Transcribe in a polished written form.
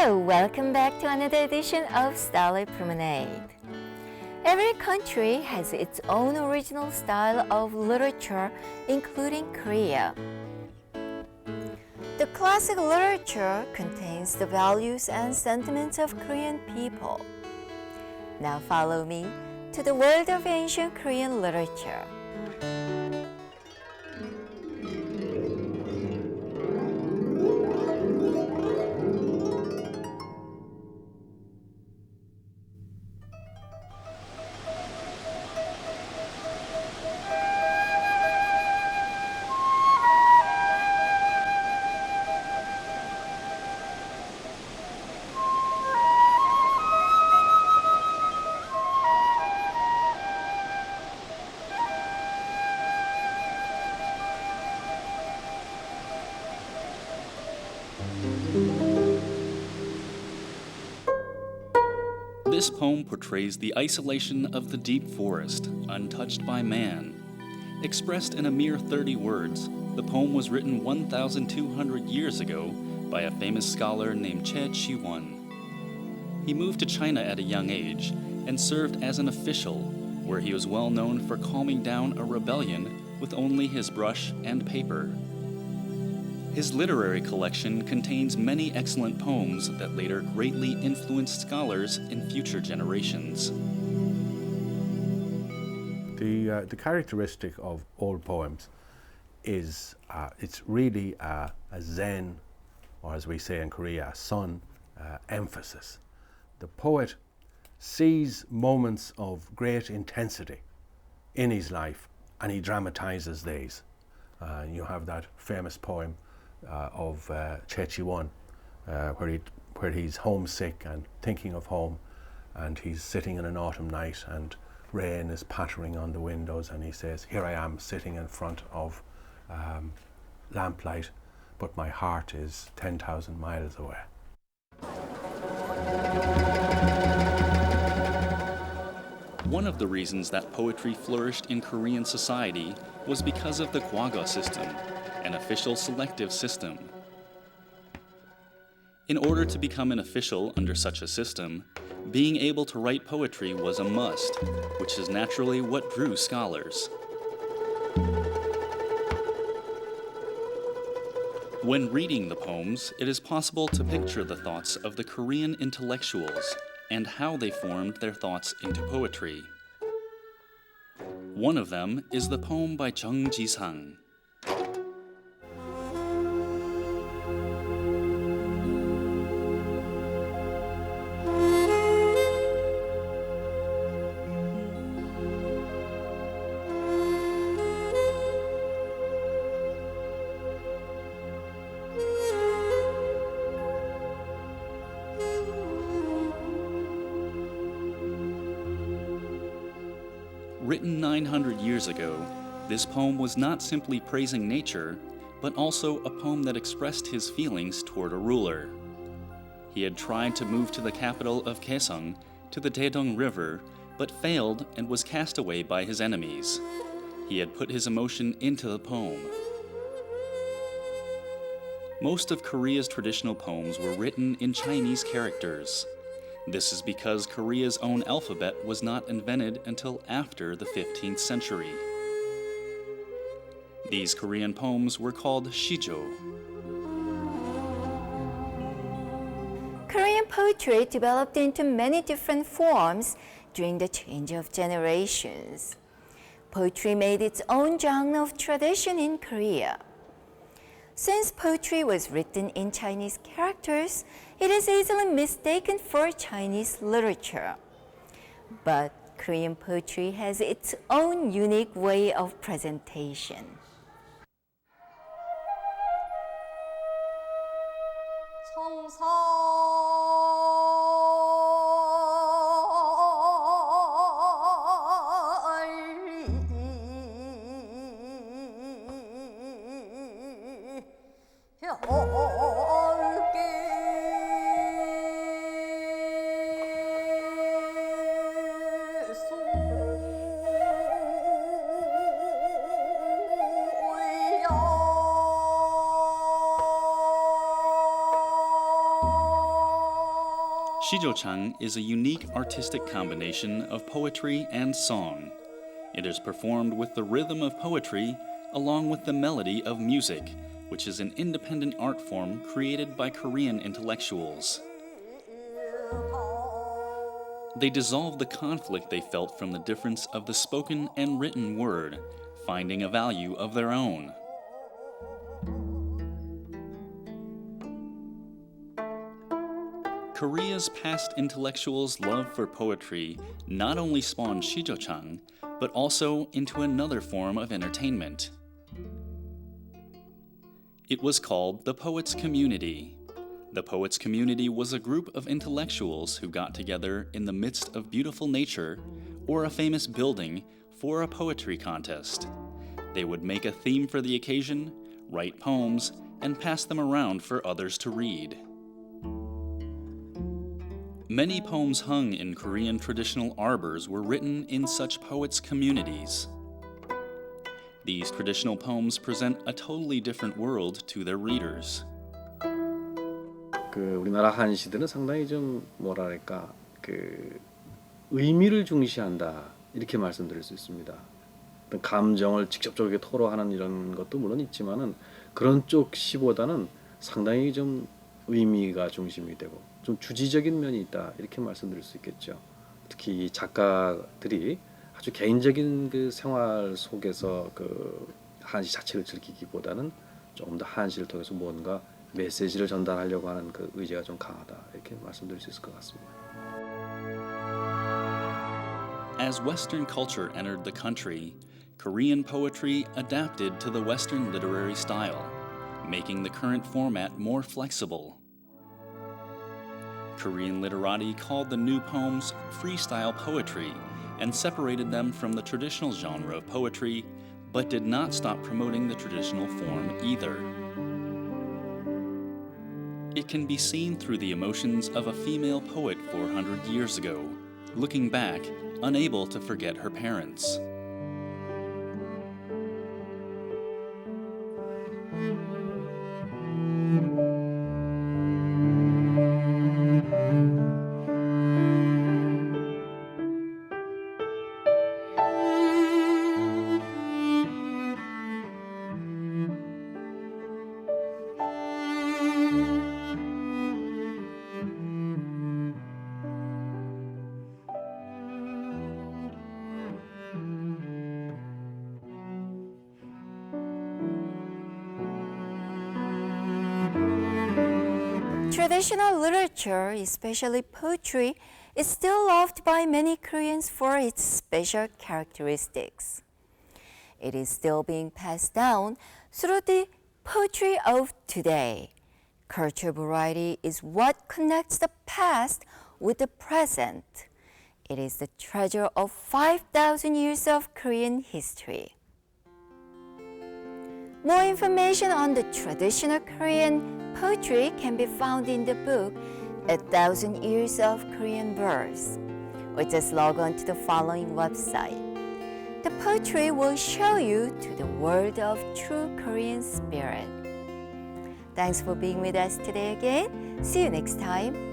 Hello, welcome back to another edition of Style Promenade. Every country has its own original style of literature, including Korea. The classic literature contains the values and sentiments of Korean people. Now follow me to the world of ancient Korean literature. This poem portrays the isolation of the deep forest, untouched by man. Expressed in a mere 30 words, the poem was written 1,200 years ago by a famous scholar named Choi Chi-won. He moved to China at a young age and served as an official, where he was well known for calming down a rebellion with only his brush and paper. His literary collection contains many excellent poems that later greatly influenced scholars in future generations. The characteristic of old poems is it's really a zen, or as we say in Korea, a sun emphasis. The poet sees moments of great intensity in his life and he dramatizes these. You have that famous poem of Choi Chi-won, where he's homesick and thinking of home, and he's sitting in an autumn night and rain is pattering on the windows, and he says, "Here I am sitting in front of lamplight, but my heart is 10,000 miles away." One of the reasons that poetry flourished in Korean society was because of the Gwago system, an official selective system. In order to become an official under such a system, being able to write poetry was a must, which is naturally what drew scholars. When reading the poems, it is possible to picture the thoughts of the Korean intellectuals and how they formed their thoughts into poetry. One of them is the poem by Jeong Ji-sang. Written 900 years ago, this poem was not simply praising nature, but also a poem that expressed his feelings toward a ruler. He had tried to move to the capital of Kaesong, to the Taedong River, but failed and was cast away by his enemies. He had put his emotion into the poem. Most of Korea's traditional poems were written in Chinese characters. This is because Korea's own alphabet was not invented until after the 15th century. These Korean poems were called shijo. Korean poetry developed into many different forms during the change of generations. Poetry made its own genre of tradition in Korea. Since poetry was written in Chinese characters, it is easily mistaken for Chinese literature. But Korean poetry has its own unique way of presentation. Shijochang is a unique artistic combination of poetry and song. It is performed with the rhythm of poetry along with the melody of music, which is an independent art form created by Korean intellectuals. They dissolve the conflict they felt from the difference of the spoken and written word, finding a value of their own. Korea's past intellectuals' love for poetry not only spawned Shijochang, but also into another form of entertainment. It was called the Poets' Community. The Poets' Community was a group of intellectuals who got together in the midst of beautiful nature or a famous building for a poetry contest. They would make a theme for the occasion, write poems, and pass them around for others to read. Many poems hung in Korean traditional arbors were written in such poets' communities. These traditional poems present a totally different world to their readers. 우리나라 한시들은 상당히 좀 뭐랄까 의미를 중시한다 이렇게 말씀드릴 수 있습니다. 어떤 감정을 직접적으로 토로하는 이런 것도 물론 있지만은 그런 쪽 시보다는 상당히 좀 의미가 중심이 되고 좀 주지적인 면이 있다 이렇게 말씀드릴 수 있겠죠. 특히 작가들이 아주 개인적인 그 생활 속에서 그 한시 자체를 즐기기보다는 조금 더 한시를 통해서 뭔가 메시지를 전달하려고 하는 그 의지가 좀 강하다 이렇게 말씀드릴 수 있을 것 같습니다. As Western culture entered the country, Korean poetry adapted to the Western literary style, making the current format more flexible. Korean literati called the new poems freestyle poetry and separated them from the traditional genre of poetry, but did not stop promoting the traditional form either. It can be seen through the emotions of a female poet 400 years ago, looking back, unable to forget her parents. Traditional literature, especially poetry, is still loved by many Koreans for its special characteristics. It is still being passed down through the poetry of today. Cultural variety is what connects the past with the present. It is the treasure of 5,000 years of Korean history. More information on the traditional Korean poetry can be found in the book 1,000 Years of Korean Verse, or just log on to the following website. The poetry will show you to the world of true Korean spirit. Thanks for being with us today again. See you next time.